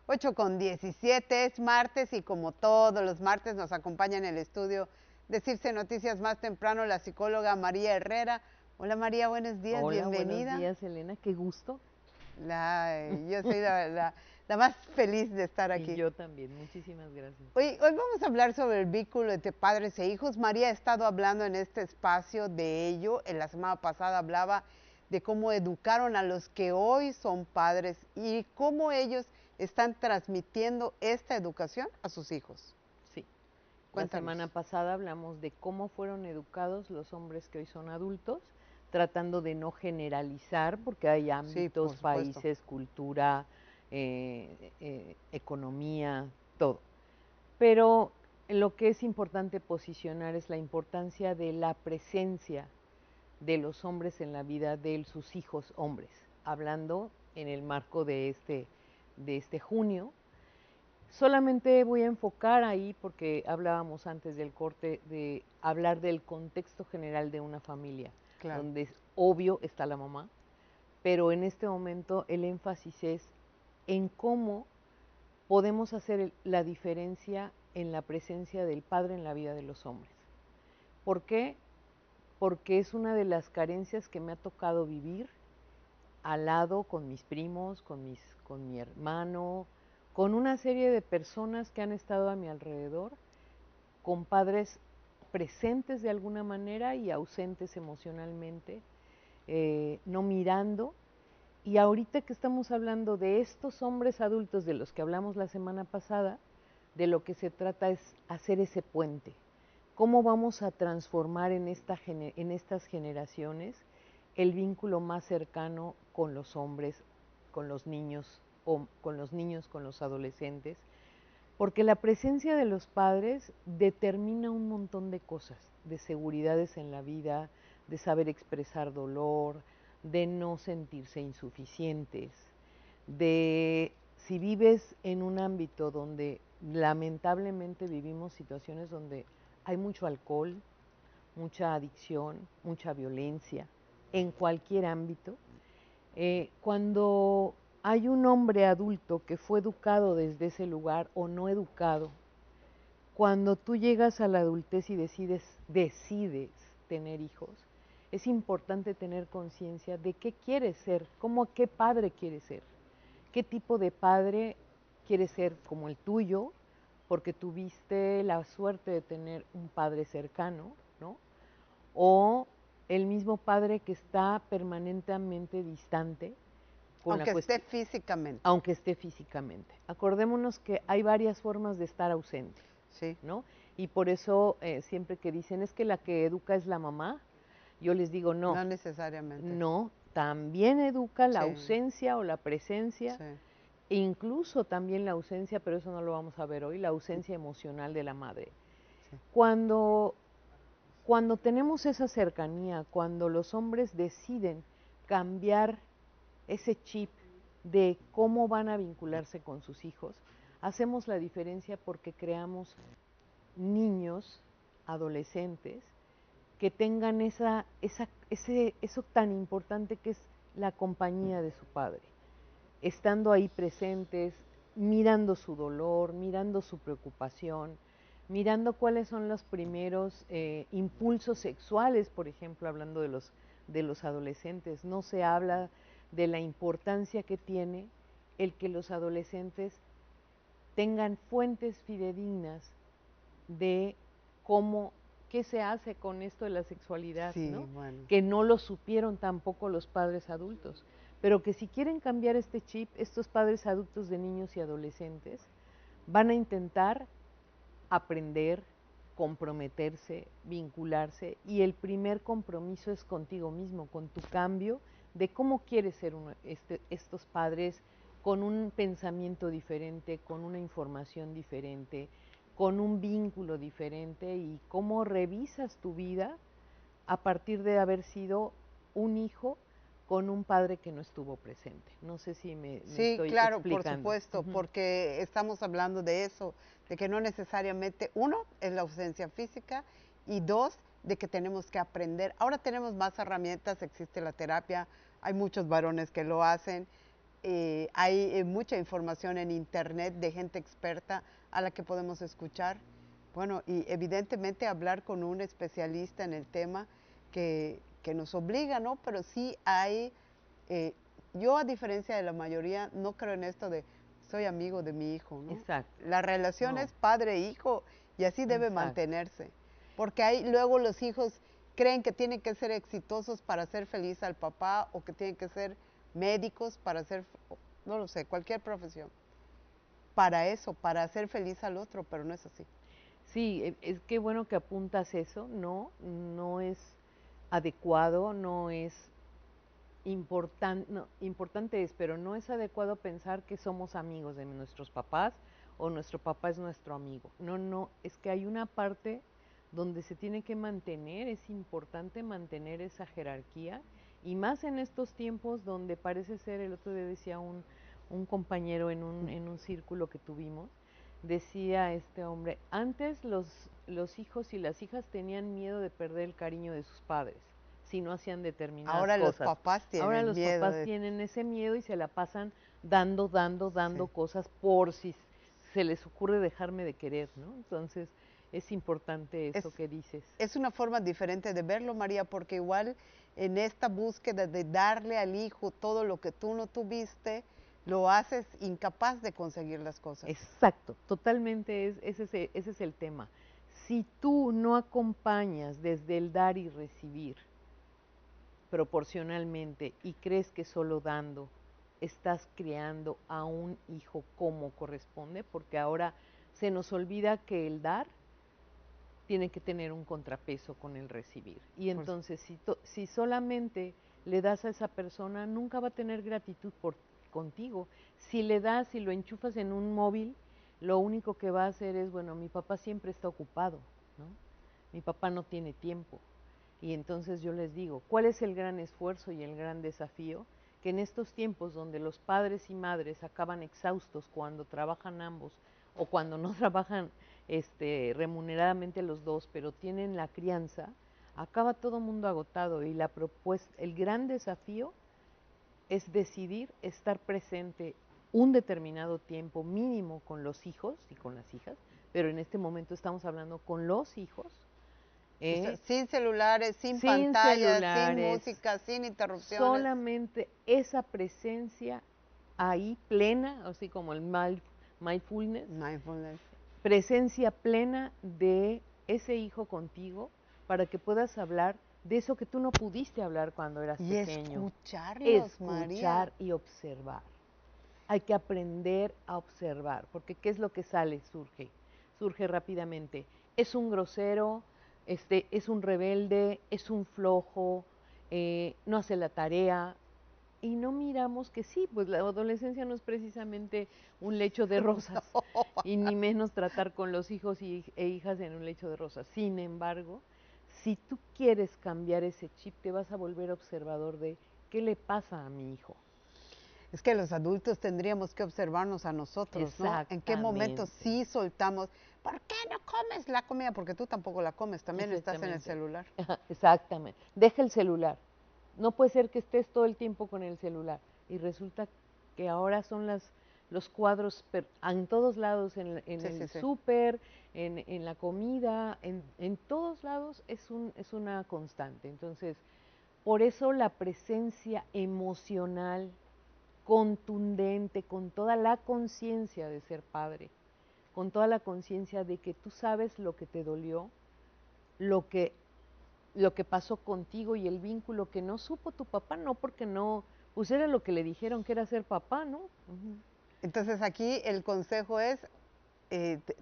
8:17, es martes y como todos los martes nos acompaña en el estudio de Circe Noticias más temprano la psicóloga María Herrera. Hola María, buenos días, Hola, buenos bienvenida. días, Elena, qué gusto. Yo soy la más feliz de estar Y aquí. yo también, muchísimas gracias. Hoy vamos a hablar sobre el vínculo entre padres e hijos. María ha estado hablando en este espacio de ello. En la semana pasada hablaba de cómo educaron a los que hoy son padres y cómo ellos están transmitiendo esta educación a sus hijos. Sí, la Cuéntanos. semana pasada hablamos de cómo fueron educados los hombres que hoy son adultos, tratando de no generalizar, porque hay Sí, ámbitos, por supuesto. países, cultura, economía, todo. Pero lo que es importante posicionar es la importancia de la presencia de los hombres en la vida de sus hijos hombres, hablando en el marco de este junio. Solamente voy a enfocar ahí, porque hablábamos antes del corte, de hablar del contexto general de una familia, Claro. donde es obvio está la mamá, pero en este momento el énfasis es en cómo podemos hacer la diferencia en la presencia del padre en la vida de los hombres. ¿Por qué? Porque es una de las carencias que me ha tocado vivir al lado con mis primos, con mi hermano, con una serie de personas que han estado a mi alrededor, con padres presentes de alguna manera y ausentes emocionalmente, no mirando. Y ahorita que estamos hablando de estos hombres adultos de los que hablamos la semana pasada, de lo que se trata es hacer ese puente. ¿Cómo vamos a transformar en estas generaciones el vínculo más cercano con los hombres, con los niños, o con los adolescentes? Porque la presencia de los padres determina un montón de cosas, de seguridades en la vida, de saber expresar dolor, de no sentirse insuficientes, de si vives en un ámbito donde lamentablemente vivimos situaciones donde hay mucho alcohol, mucha adicción, mucha violencia, en cualquier ámbito, cuando hay un hombre adulto que fue educado desde ese lugar o no educado, cuando tú llegas a la adultez y decides tener hijos, es importante tener conciencia de qué quieres ser, qué padre quieres ser, qué tipo de padre quieres ser como el tuyo, porque tuviste la suerte de tener un padre cercano, ¿no? O el mismo padre que está permanentemente distante con la Aunque esté cuestión, físicamente. aunque esté físicamente. Acordémonos que hay varias formas de estar ausente, Sí. ¿no? Y por eso siempre que dicen es que la que educa es la mamá, yo les digo no, No necesariamente. no, también educa la Sí. ausencia o la presencia, Sí. incluso también la ausencia, pero eso no lo vamos a ver hoy, la ausencia emocional de la madre. Sí. Cuando tenemos esa cercanía, cuando los hombres deciden cambiar ese chip de cómo van a vincularse con sus hijos, hacemos la diferencia porque creamos niños, adolescentes, que tengan eso tan importante que es la compañía de su padre, estando ahí presentes, mirando su dolor, mirando su preocupación, mirando cuáles son los primeros impulsos sexuales, por ejemplo, hablando de los adolescentes. No se habla de la importancia que tiene el que los adolescentes tengan fuentes fidedignas de qué se hace con esto de la sexualidad, Sí, ¿no? bueno. Que no lo supieron tampoco los padres adultos, pero que si quieren cambiar este chip, estos padres adultos de niños y adolescentes van a intentar aprender, comprometerse, vincularse, y el primer compromiso es contigo mismo, con tu cambio de cómo quieres ser estos padres con un pensamiento diferente, con una información diferente, con un vínculo diferente, y cómo revisas tu vida a partir de haber sido un hijo con un padre que no estuvo presente. No sé si me Sí, estoy claro, por explicando. supuesto, porque estamos hablando de eso, de que no necesariamente, uno, es la ausencia física y dos, de que tenemos que aprender. Ahora tenemos más herramientas, existe la terapia, hay muchos varones que lo hacen, hay mucha información en internet de gente experta a la que podemos escuchar. Bueno, y evidentemente hablar con un especialista en el tema que nos obliga, ¿no? Pero sí hay, yo a diferencia de la mayoría, no creo en esto de soy amigo de mi hijo, ¿no? Exacto. La relación No. es padre-hijo y así debe Exacto. mantenerse. Porque hay luego los hijos creen que tienen que ser exitosos para hacer feliz al papá o que tienen que ser médicos para hacer, no lo sé, cualquier profesión. Para eso, para hacer feliz al otro, pero no es así. Sí, es que bueno que apuntas eso, no es adecuado, no es importante, no, importante es, pero no es adecuado pensar que somos amigos de nuestros papás o nuestro papá es nuestro amigo. No, es que hay una parte donde se tiene que mantener, es importante mantener esa jerarquía y más en estos tiempos donde parece ser, el otro día decía un compañero en un círculo que tuvimos, decía este hombre, antes los hijos y las hijas tenían miedo de perder el cariño de sus padres si no hacían determinadas Ahora cosas. los papás tienen Ahora los miedo papás tienen ese miedo y se la pasan dando Sí. cosas por si se les ocurre dejarme de querer, ¿no? Entonces es importante eso que dices. Es una forma diferente de verlo, María, porque igual en esta búsqueda de darle al hijo todo lo que tú no tuviste, lo haces incapaz de conseguir las cosas. Exacto, totalmente ese es el tema. Si tú no acompañas desde el dar y recibir proporcionalmente y crees que solo dando estás creando a un hijo como corresponde, porque ahora se nos olvida que el dar tiene que tener un contrapeso con el recibir. Y entonces si solamente le das a esa persona, nunca va a tener gratitud contigo. Si le das y lo enchufas en un móvil, lo único que va a hacer es, bueno, mi papá siempre está ocupado, ¿no? Mi papá no tiene tiempo. Y entonces yo les digo, ¿cuál es el gran esfuerzo y el gran desafío? Que en estos tiempos donde los padres y madres acaban exhaustos cuando trabajan ambos o cuando no trabajan remuneradamente los dos, pero tienen la crianza, acaba todo mundo agotado y la propuesta, el gran desafío es decidir estar presente un determinado tiempo mínimo con los hijos y con las hijas, pero en este momento estamos hablando con los hijos, O sea, sin celulares, sin pantallas, sin celulares, música, sin interrupciones. solamente esa presencia ahí plena, así como el mindfulness, Mindfulness. presencia plena de ese hijo contigo para que puedas hablar de eso que tú no pudiste hablar cuando eras Y pequeño. escucharlos, María. Escuchar y observar. Hay que aprender a observar, porque ¿qué es lo que sale? Surge rápidamente. Es un grosero, es un rebelde, es un flojo, no hace la tarea, y no miramos que sí, pues la adolescencia no es precisamente un lecho de rosas, y ni menos tratar con los hijos e hijas en un lecho de rosas. Sin embargo, si tú quieres cambiar ese chip, te vas a volver observador de qué le pasa a mi hijo. Es que los adultos tendríamos que observarnos a nosotros, ¿no? En qué momento sí soltamos, ¿por qué no comes la comida? Porque tú tampoco la comes, también estás en el celular. Exactamente. Deja el celular. No puede ser que estés todo el tiempo con el celular. Y resulta que ahora son los cuadros en todos lados, en el súper, en la comida, en todos lados es una constante. Entonces, por eso la presencia emocional contundente, con toda la conciencia de ser padre, con toda la conciencia de que tú sabes lo que te dolió, lo que pasó contigo y el vínculo que no supo tu papá, no porque no, pues era lo que le dijeron que era ser papá, ¿no? Entonces aquí el consejo es,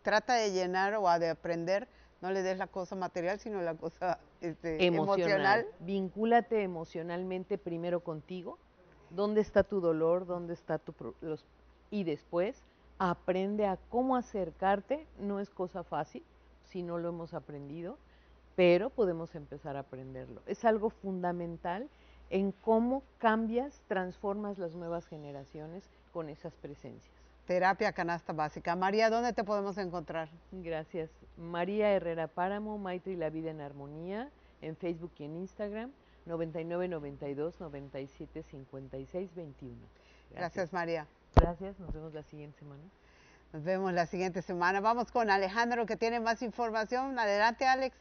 trata de llenar o de aprender, no le des la cosa material, sino la cosa emocional. Vincúlate emocionalmente primero contigo. ¿Dónde está tu dolor? ¿Dónde está y después aprende a cómo acercarte? No es cosa fácil si no lo hemos aprendido, pero podemos empezar a aprenderlo. Es algo fundamental en cómo cambias, transformas las nuevas generaciones con esas presencias. Terapia Canasta Básica. María, ¿dónde te podemos encontrar? Gracias. María Herrera Páramo, Maitri La Vida en Armonía, en Facebook y en Instagram. 99 92 97 56 21. Gracias, María. Gracias, nos vemos la siguiente semana. Nos vemos la siguiente semana. Vamos con Alejandro, que tiene más información. Adelante, Alex.